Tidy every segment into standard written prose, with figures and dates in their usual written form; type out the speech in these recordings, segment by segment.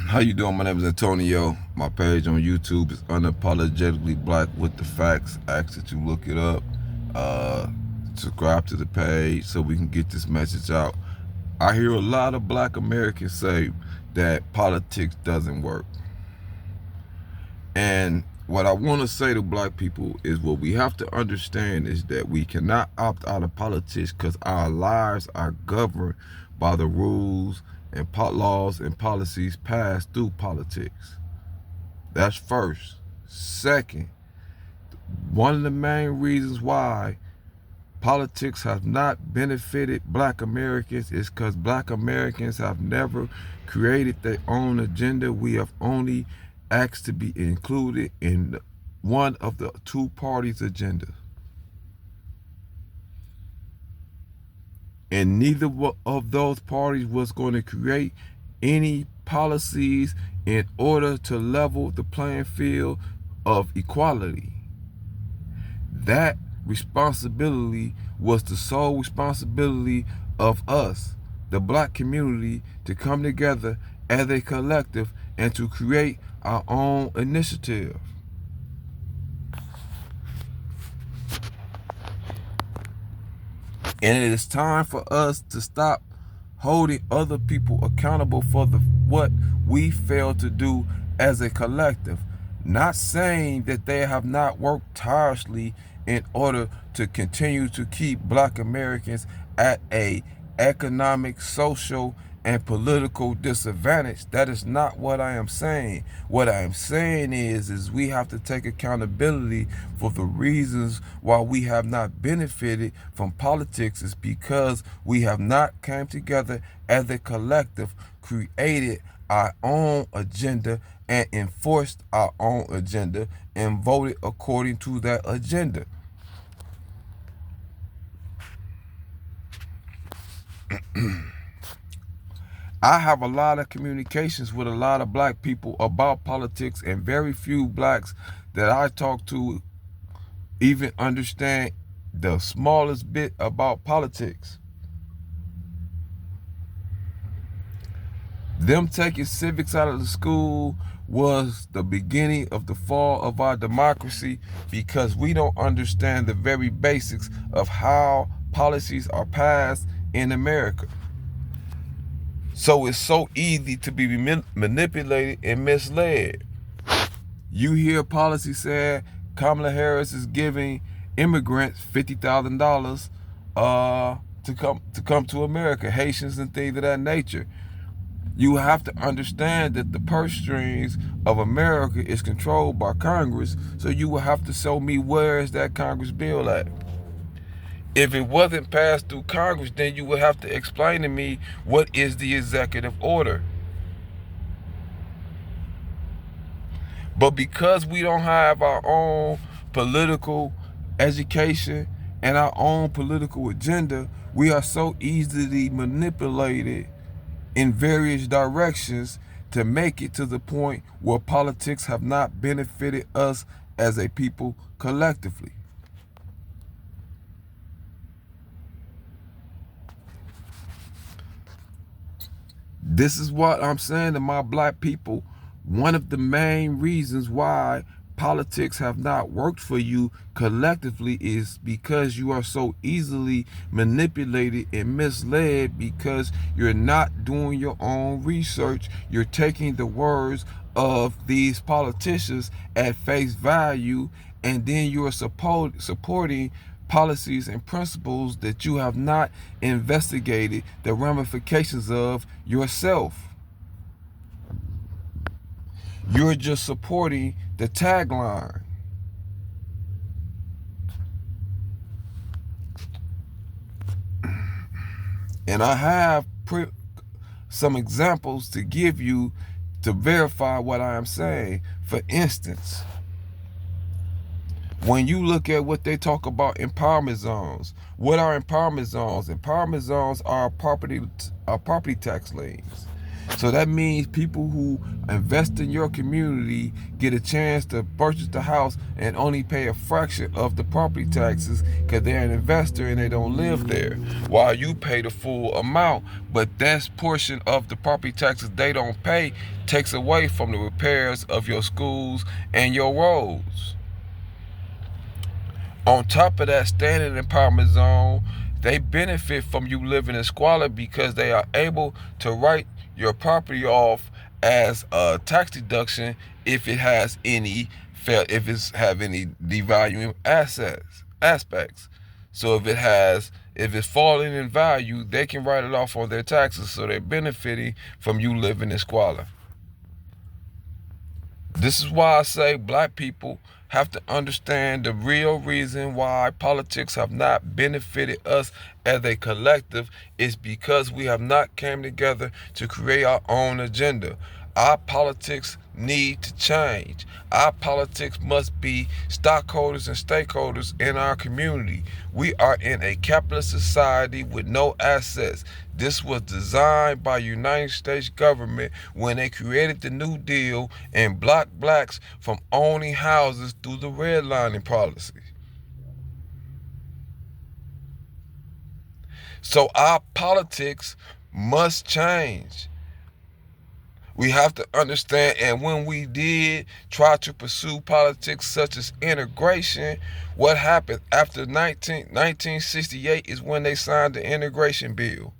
How you doing? My name is Antonio. My page on YouTube is Unapologetically Black with the Facts. I ask that you look it up. Subscribe to the page so we can get this message out. I hear a lot of black Americans say that politics doesn't work. And what I want to say to black people is what we have to understand is that we cannot opt out of politics because our lives are governed by the rules and laws and policies passed through politics. That's first. Second, one of the main reasons why politics have not benefited black Americans is because black Americans have never created their own agenda. We have only asked to be included in one of the two parties' agenda. And neither of those parties was going to create any policies in order to level the playing field of equality. That responsibility was the sole responsibility of us, the black community, to come together as a collective and to create our own initiative. And it is time for us to stop holding other people accountable for what we failed to do as a collective. Not saying that they have not worked tirelessly in order to continue to keep black Americans at a economic, social, and political disadvantage. That is not what I am saying. What I am saying is we have to take accountability for the reasons why we have not benefited from politics is because we have not came together as a collective, created our own agenda and enforced our own agenda and voted according to that agenda. I have a lot of communications with a lot of black people about politics, and very few blacks that I talk to even understand the smallest bit about politics. Them taking civics out of the school was the beginning of the fall of our democracy because we don't understand the very basics of how policies are passed in America. So it's so easy to be manipulated and misled. You hear policy saying Kamala Harris is giving immigrants $50,000 to come to America, Haitians and things of that nature. You have to understand that the purse strings of America is controlled by Congress, so you will have to show me where is that Congress bill at. If it wasn't passed through Congress, then you would have to explain to me what is the executive order. But because we don't have our own political education and our own political agenda, we are so easily manipulated in various directions to make it to the point where politics have not benefited us as a people collectively. This is what I'm saying to my black people. One of the main reasons why politics have not worked for you collectively is because you are so easily manipulated and misled because you're not doing your own research. You're taking the words of these politicians at face value, and then you're supporting policies and principles that you have not investigated the ramifications of yourself. You're just supporting the tagline. And I have some examples to give you to verify what I am saying. For instance, when you look at what they talk about empowerment zones, what are empowerment zones? Empowerment zones are property tax liens. So that means people who invest in your community get a chance to purchase the house and only pay a fraction of the property taxes because they're an investor and they don't live there, while you pay the full amount. But that portion of the property taxes they don't pay takes away from the repairs of your schools and your roads. On top of that, standing empowerment zone, they benefit from you living in squalor because they are able to write your property off as a tax deduction if it has any devaluing aspects. So if it's falling in value, they can write it off on their taxes. So they're benefiting from you living in squalor. This is why I say black people have to understand the real reason why politics have not benefited us as a collective is because we have not came together to create our own agenda. Our politics need to change. Our politics must be stockholders and stakeholders in our community. We are in a capitalist society with no assets. This was designed by United States government when they created the New Deal and blocked blacks from owning houses through the redlining policy. So our politics must change. We have to understand, and when we did try to pursue politics such as integration, what happened after 1968 is when they signed the integration bill.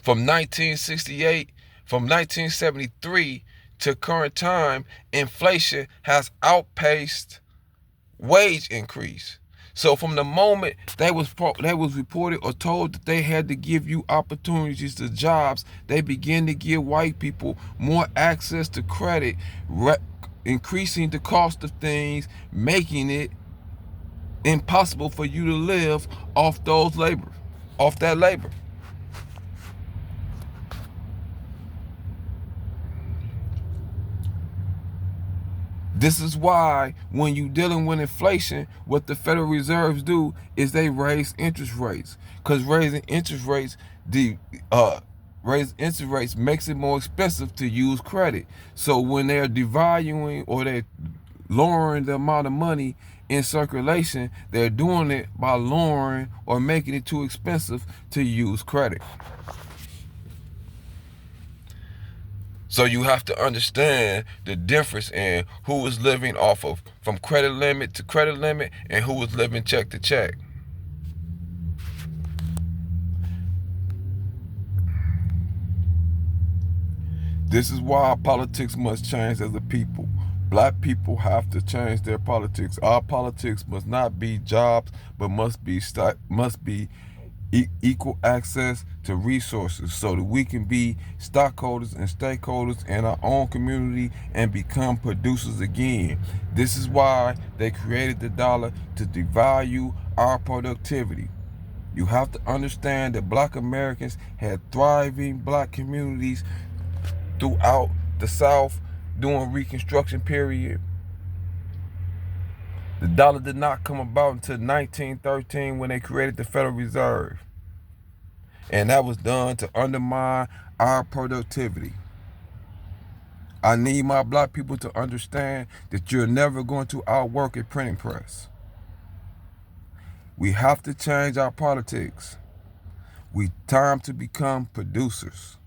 From 1968, from 1973 to current time, inflation has outpaced wage increase. So from the moment they was reported or told that they had to give you opportunities to jobs, they began to give white people more access to credit, increasing the cost of things, making it impossible for you to live off that labor. This is why when you're dealing with inflation, what the Federal Reserves do is they raise interest rates. Because raising interest rates makes it more expensive to use credit. So when they're devaluing or they're lowering the amount of money in circulation, they're doing it by lowering or making it too expensive to use credit. So you have to understand the difference in who is living off of from credit limit to credit limit and who is living check to check. This is why our politics must change as a people. Black people have to change their politics. Our politics must not be jobs, but must be equal access to resources so that we can be stockholders and stakeholders in our own community and become producers again. This is why they created the dollar to devalue our productivity. You have to understand that black Americans had thriving black communities throughout the South during Reconstruction period. The dollar did not come about until 1913 when they created the Federal Reserve. And that was done to undermine our productivity. I need my black people to understand that you're never going to outwork a printing press. We have to change our politics. We time to become producers.